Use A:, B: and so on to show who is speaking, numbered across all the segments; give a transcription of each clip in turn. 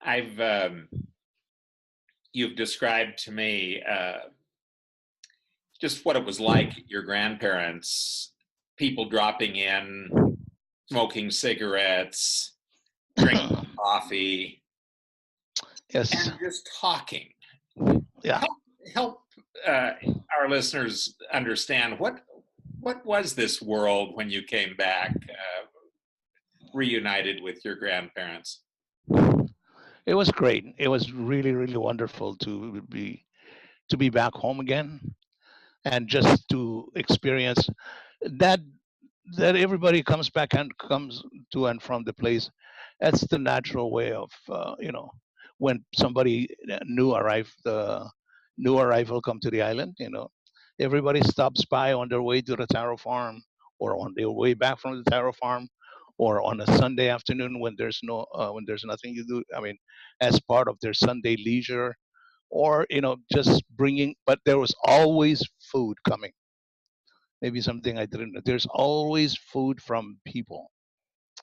A: I've you've described to me just what it was like your grandparents, people dropping in, smoking cigarettes, drinking coffee,
B: Yes.
A: and just talking.
B: Yeah.
A: Help uh, our listeners understand what was this world when you came back, reunited with your grandparents.
B: It was great. It was really, really wonderful to be back home again and just to experience that that everybody comes back and comes to and from the place. That's the natural way of when somebody new arrival come to the island. Everybody stops by on their way to the taro farm or on their way back from the taro farm or on a Sunday afternoon when there's no when there's nothing to do. I mean, as part of their Sunday leisure, or just bringing. But there was always food coming. Maybe something I didn't know. There's always food from people.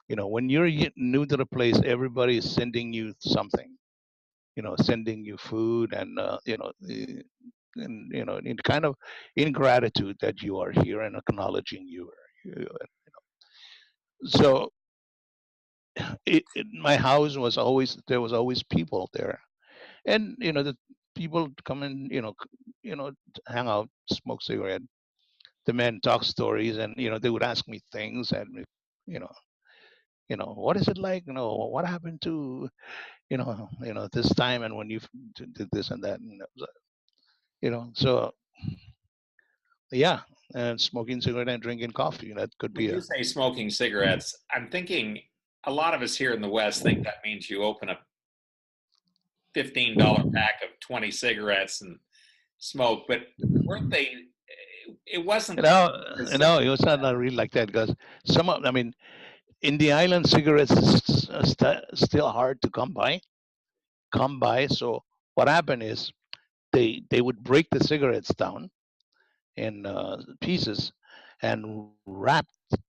B: When you're new to the place, everybody is sending you something. Sending you food and in kind of in gratitude that you are here and acknowledging you. So my house was always there was always people there, and the people come and hang out, smoke cigarette. The men talk stories, and they would ask me things, and you know what is it like, what happened to this time, and when you did this and that, and so yeah, and smoking cigarette and drinking coffee, that could
A: When
B: be
A: you
B: a.
A: say smoking cigarettes, I'm thinking a lot of us here in the West think that means you open a $15 pack of 20 cigarettes and smoke, but weren't they? It wasn't as simple
B: It was not really like that, because I mean, in the island, cigarettes is still hard to come by. So what happened is they would break the cigarettes down in pieces and wrap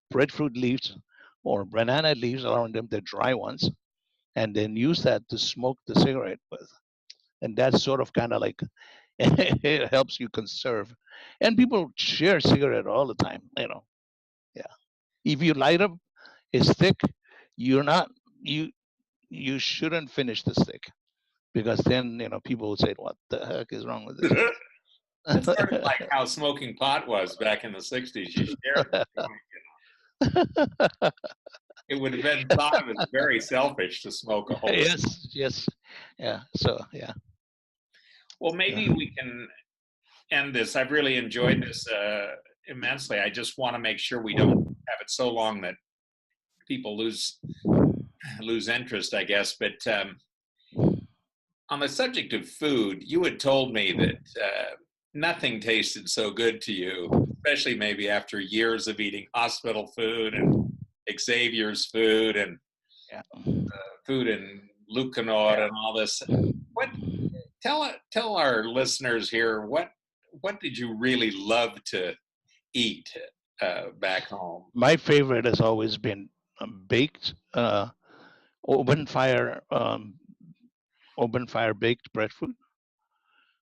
B: breadfruit leaves or banana leaves around them, the dry ones, and then use that to smoke the cigarette with. And that's sort of kind of like it helps you conserve. And people share cigarette all the time. Yeah. If you light up a stick, you're not you you shouldn't finish the stick, because then people will say, "What the heck is wrong with this
A: simple. It's sort of
B: guy?"
A: like how smoking pot was back in the 60s. You shared the joint. It would have been thought of as very selfish to smoke a whole.
B: Yes, yes, yeah. So yeah,
A: Well,
B: yeah.
A: maybe we can end this. I've really enjoyed this immensely. I just want to make sure we don't have it so long that people lose interest, I guess. But on the subject of food, you had told me that nothing tasted so good to you, especially maybe after years of eating hospital food and Xavier's food and
B: Yeah.
A: food in Lucanor and all this. What tell our listeners here what did you really love to eat back home?
B: My favorite has always been baked, open fire, open fire baked breadfruit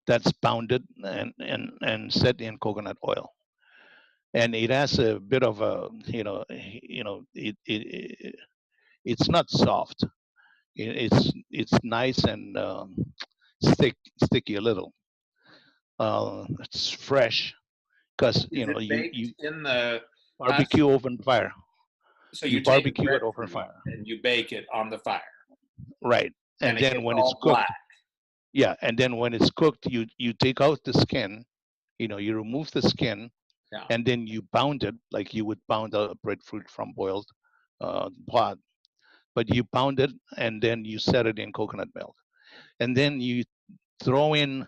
B: that's pounded and set in coconut oil, and it has a bit of a it's not soft. It's nice and sticky a little. It's fresh because
A: Is it baked
B: you
A: in the husk?
B: barbecue open fire.
A: So
B: You
A: you take the
B: barbecue it open
A: breadfruit
B: fire,
A: and you bake it on the fire,
B: right?
A: and
B: And
A: it
B: then
A: gets
B: when it's
A: all black.
B: cooked, yeah, and then when it's cooked, you take out the skin. You remove the skin,
A: Yeah.
B: and then you pound it like you would pound a breadfruit from boiled pot. But you pound it, and then you set it in coconut milk, and then you throw in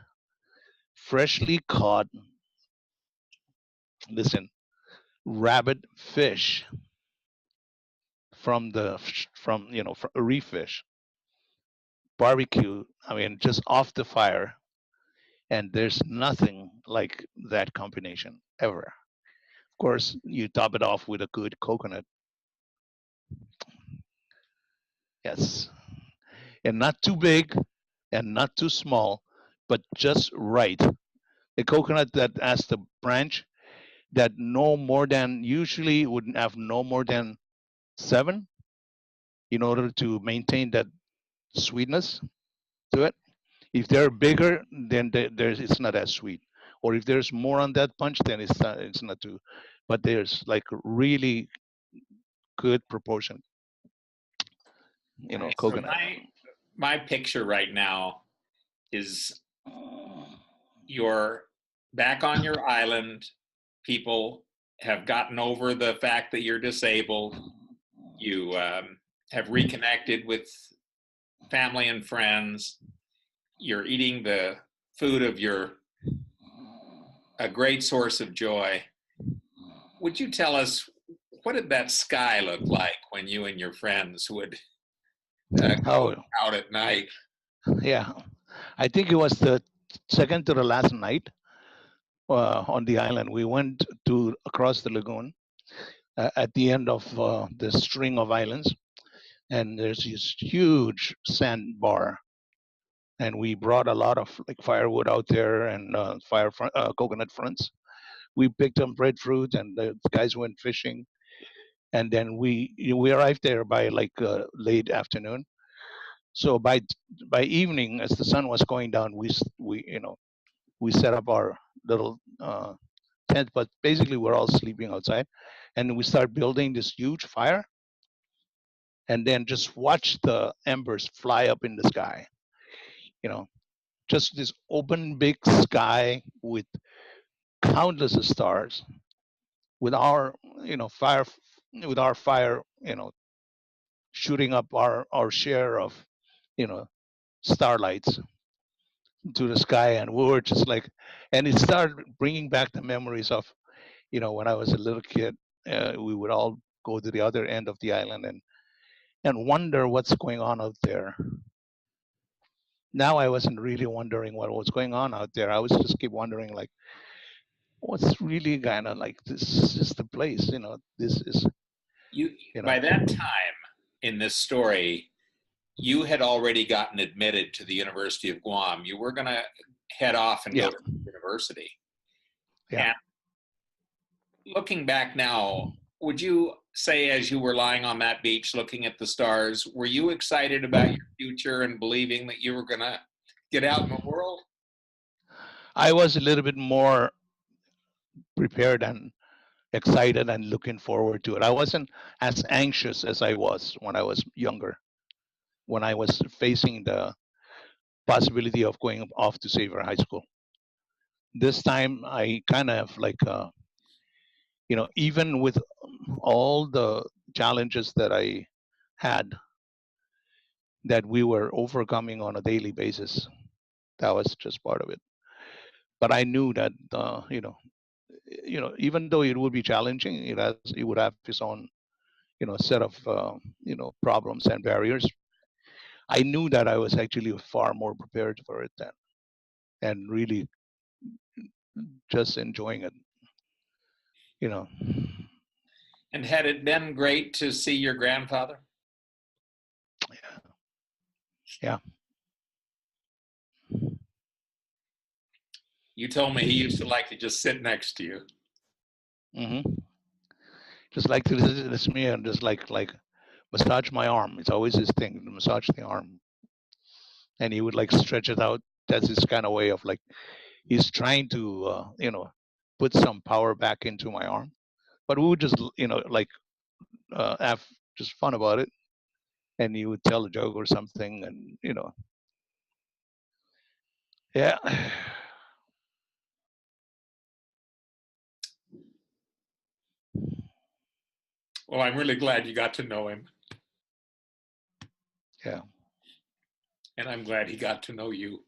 B: freshly caught, listen, rabbit fish from a reef fish, barbecue. I mean, just off the fire, and there's nothing like that combination ever. Of course, you top it off with a good coconut. Yes, and not too big and not too small, but just right. A coconut that has the branch that no more than usually would have no more than seven in order to maintain that sweetness to it. If they're bigger, then there's it's not as sweet. Or if there's more on that punch, then it's not too. But there's like really good proportion,
A: Nice. So
B: coconut.
A: my picture right now is you're back on your island. People have gotten over the fact that you're disabled. You have reconnected with family and friends. You're eating the food of a great source of joy. Would you tell us, what did that sky look like when you and your friends would go
B: Oh,
A: out at night?
B: yeah. I think it was the second to the last night on the island. We went to across the lagoon at the end of the string of islands, and there's this huge sandbar, and we brought a lot of like firewood out there and coconut fronts. We picked up breadfruit, and the guys went fishing, and then we arrived there by like late afternoon. So by evening, as the sun was going down, we set up our little tent, but basically we're all sleeping outside, and we start building this huge fire, and then just watch the embers fly up in the sky. You know, just this open big sky with countless of stars, with our fire, with our fire, shooting up our share of you know starlights to the sky, and we were just like, and it started bringing back the memories of when I was a little kid. We would all go to the other end of the island and wonder what's going on out there. Now I wasn't really wondering what was going on out there. I was just keep wondering like, what's really kind of like, this is the place. This is
A: You
B: you know
A: by that time in this story, you had already gotten admitted to the University of Guam. You were going to head off and
B: yeah,
A: go to university.
B: yeah.
A: And looking back now, would you say, as you were lying on that beach looking at the stars, were you excited about your future and believing that you were going to get out in the world?
B: I was a little bit more prepared and excited and looking forward to it. I wasn't as anxious as I was when I was younger, when I was facing the possibility of going off to Xavier High School. This time, I kind of like, even with all the challenges that I had, that we were overcoming on a daily basis, that was just part of it. But I knew that, even though it would be challenging, it would have its own, set of, problems and barriers. I knew that I was actually far more prepared for it then, and really just enjoying it. You know,
A: And had it been great to see your grandfather?
B: yeah.
A: You told me he used to like to just sit next to you.
B: Hmm. Just like to listen to me and just like massage my arm. It's always his thing to massage the arm, and he would like stretch it out. That's his kind of way of like he's trying to put some power back into my arm. But we would just like have just fun about it, and he would tell a joke or something, and yeah.
A: Well, I'm really glad you got to know him,
B: Yeah.
A: and I'm glad he got to know you.